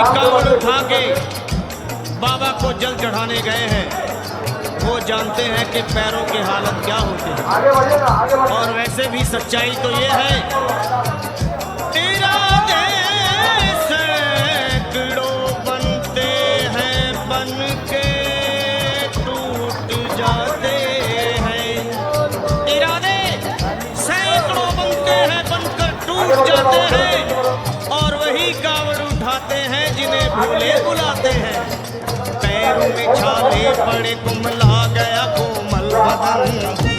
कांवड़ उठा के बाबा को जल चढ़ाने गए हैं, वो जानते हैं कि पैरों की हालत क्या होती है। और वैसे भी सच्चाई तो ये है, इरादे सैकड़ों बनते हैं, बन के टूट जाते हैं। इरादे सैकड़ों बनते हैं, बनकर टूट जाते हैं। और वही कांवड़ उठाते हैं जिन्हें भूले बुलाते हैं। पैरों में छाले पड़े, कुम्हला गया कोमल बदन।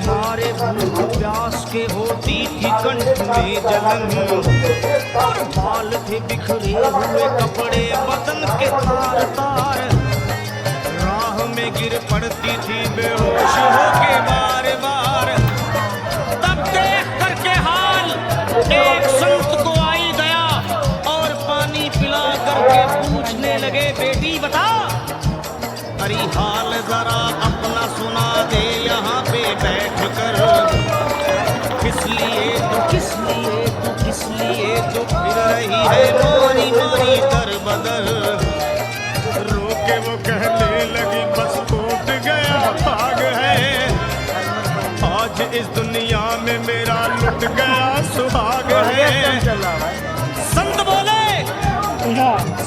मारे भूख प्यास के होती थी कंठ में जलन। और बाल थे बिखरे हुए कपड़े बदन के तार तार। राह में गिर पड़ती थी बेहोश होके बार बार। तब देख करके हाल एक संत को आई दया, और पानी पिला करके पूछने लगे, बेटी बता अरे हाल जरा अपना सुना दे यहाँ पे बैठ कर। किस लिए तू फिर रही है मारी मारी दर बदर। रोके वो कहने लगी बस टूट गया भाग है। आज इस दुनिया में मेरा लुट गया सुहाग है।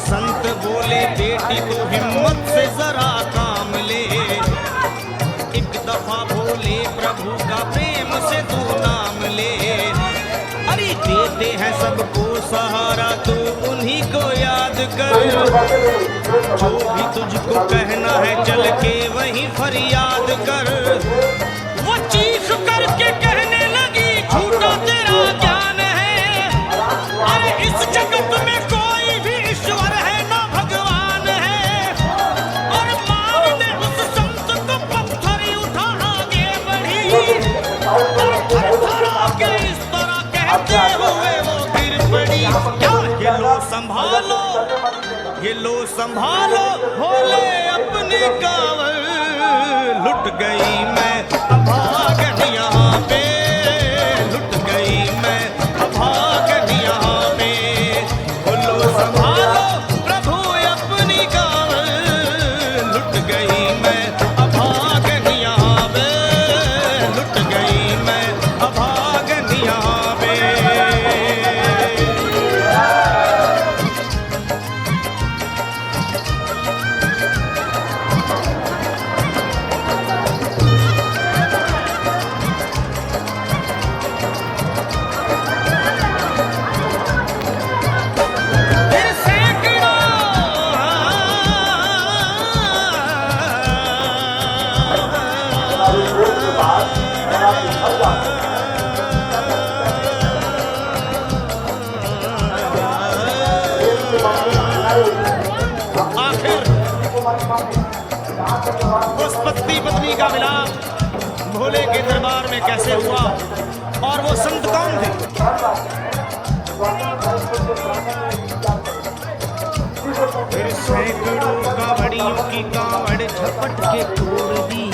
संत बोले बेटी तो हिम्मत से जरा काम ले। एक दफा बोले प्रभु का प्रेम से तू नाम ले। अरे देते हैं सबको सहारा, तू उन्हीं को याद कर। जो भी तुझको कहना है चल के वहीं फरियाद कर। वो चीख करके कहने लगी झूठा तेरा ज्ञान है। अरे इस जगत में कोई भी ईश्वर है ना भगवान है। और मार ने उस संत को पत्थर उठा आगे बढ़ी। और पत्थर आके इस तरह कहते हुए वो गिर पड़ी। क्या ये लो संभालो, ये लो संभालो, भोले अपने कांवड़। लुट गई मैं अभागन यहाँ पे, लुट गई मैं अभागन यहाँ पे। बोलो संभालो प्रभु अपनी कांवड़। लुट गई मैं अभागन यहाँ पे, लुट गई मैं अभागन यहाँ पे। आखिर उस पति पत्नी का मिलाप भोले के दरबार में कैसे हुआ, और वो संत कौन थे? फिर सैकड़ों कांवड़ियों की कांवड़ झपट के तोड़ दी।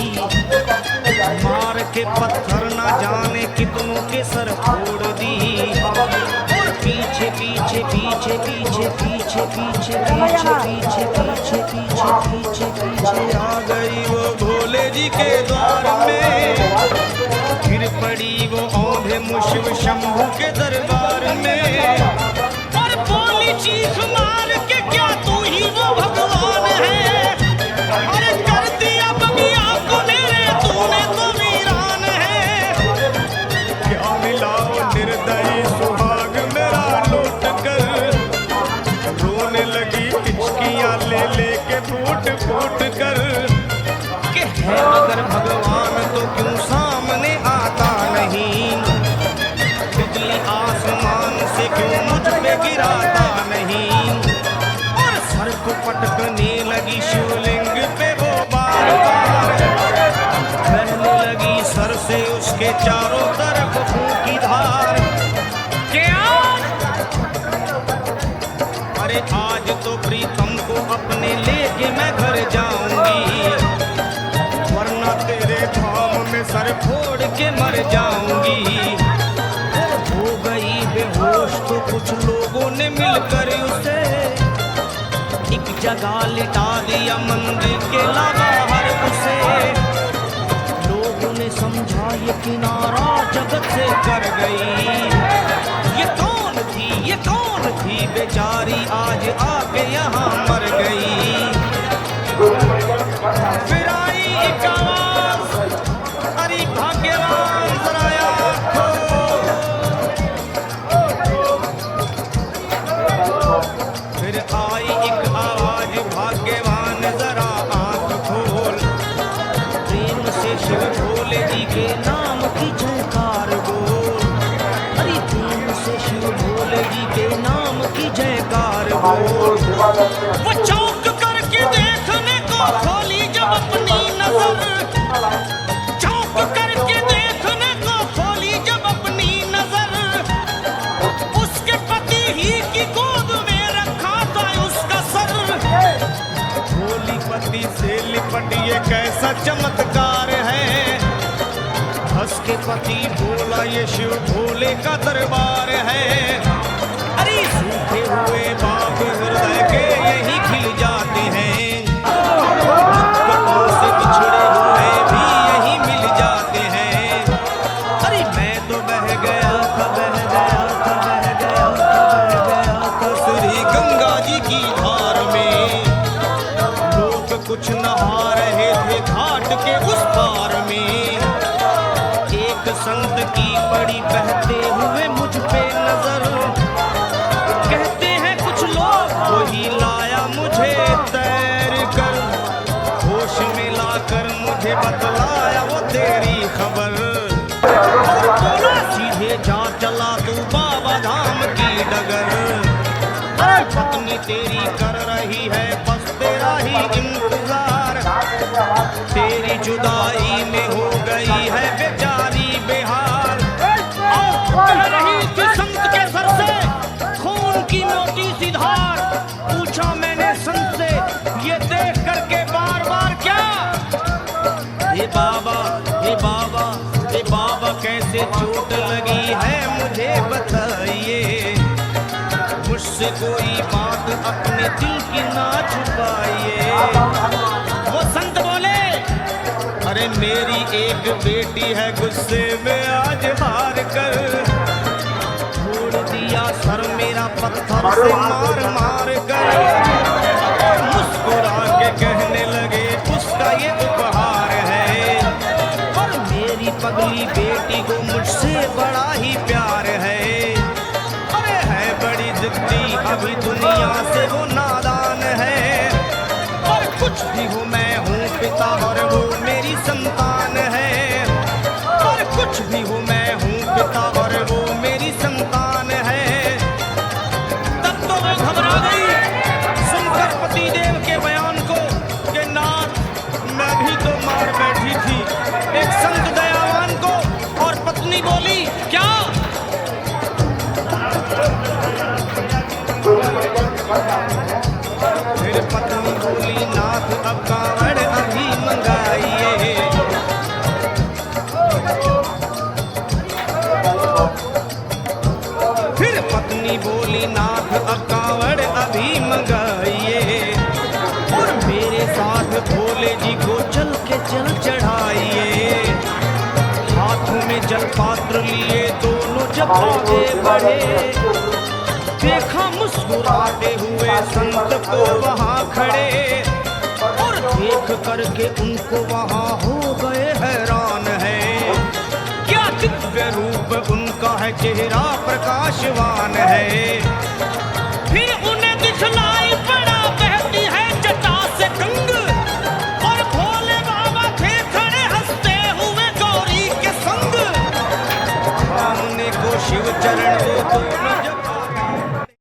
मार के पत्थर ना जाने कितनों के सर फोड़ दी। और पीछे पीछे पीछे पीछे पीछे पीछे पीछे पीछे पीछे पीछे पीछे पीछे आ गई वो भोले जी के द्वार में। फिर पड़ी वो औंधे मुशिव शंभू के दरबार में। और बोली चीख मार के क्या तू ही वो भगवान है। अरे कर दिया बगिया को मेरे तूने तो वीरान है। क्या मिला वो निर्दयी सुहाग मेरा लौट कर। रोने लगी हिचकियां ले लेके फूट फूट कर। कि है अगर भगवान तो क्यों सामने आता नहीं। बिजली आसमान से क्यों मुझ पे गिराता नहीं। और सर को पटकने लगी शिवलिंग पे वो बार बार। बहने लगी सर से उसके चारों तरफ फूंकी धार। क्या अरे आज तो प्रीतम को अपने लेके मैं घर जाऊंगी। वरना तेरे धाम में सर फोड़ के मर जाऊंगी। हो गई बेहोश तो कुछ लोगों ने मिलकर उसे जगह लिटा दिया मंदिर के लगा हर उसे। लोगों ने समझा ये किनारा जगत से कर गई। ये कौन थी बेचारी आज आके यहाँ मर गई। फिर आई एक आवाज, अरे भाग्यवान जरा याद हो। फिर आई एक आवाज, भाग्यवान जरा आंख खोल। प्रेम से शिव भोले जी के नाम की जयकार बोल। अरे प्रेम से शिव भोले जी के नाम की जयकार बोल। वो चौंक करके देखने को खोली जब अपनी नजर। चौंक करके देखने को खोली जब अपनी नजर। उसके पति ही की गोद में रखा था उसका सर। भोली पति से लिपट ये कैसा चमत्कार है। हंस के पति बोला ये शिव भोले का दरबार है। अरे सूखे हुए बाग हृदय के यही खिल जाते हैं। मुद्दतों से बिछड़े हुए भी यही मिल जाते हैं। अरे मैं तो बह गया था, बह गया था, बह गया था, बह गया था श्री गंगा जी की धार में। लोग कुछ नहा रहे थे घाट के उस पार में। एक संत की पड़ी बहते हुए मुझ पे नजर। कहते हैं कुछ लोग वही लाया मुझे तैर कर। होश में लाकर मुझे बतलाया वो तेरी खबर। बोला सीधे जा चला तू बाबा धाम की डगर। अरे पत्नी तेरी कर रही है बस तेरा ही इंतजार। तेरी जुदाई में हो गई है बेचारी बेहाल। कह रही थी संत के सर से खून की मोटी सी धार। पूछा मैंने संत से ये देख करके बार बार क्या। हे बाबा, हे बाबा, हे बाबा कैसे चोट लगी है मुझे बताइए। मुझसे कोई बात अपने दिल की ना छुपाइए। वो संत बोले अरे मेरी एक बेटी है गुस्से में आज हार कर। छोड़ दिया सर मेरा पत्थर से मार मार कर। मुस्कुरा के कहने लगे उसका ये उपहार है। पर मेरी पगली बेटी को मुझसे बड़ा ही प्यार है। अरे है बड़ी जिद्दी अभी दुनिया से वो नादान है। और कुछ भी हो मैं हूँ पिता और वो मेरी संतान है। और कुछ भी हो मैं हूँ पिता और वो मेरी संतान है। तब तो वो घबरा गई सुनकर पतिदेव के बयान को कि नाथ मैं भी तो मार बैठी थी एक संत दयावान को। और पत्नी बोली क्या। फिर पत्नी बोली नाथ अब कांवड़ अभी मंगाइए। फिर पत्नी बोली नाथ अब कांवड़ अभी मंगाइए। और मेरे साथ भोले जी को चल के चल चढ़ाइए। हाथों में जल पात्र लिए दोनों जब आगे बढ़े। देखा मुस्कुराते हुए संत को वहाँ खड़े। और देख करके उनको वहाँ हो गए हैरान है। क्या दिव्य रूप उनका है चेहरा प्रकाशवान है। फिर उन्हें दिखला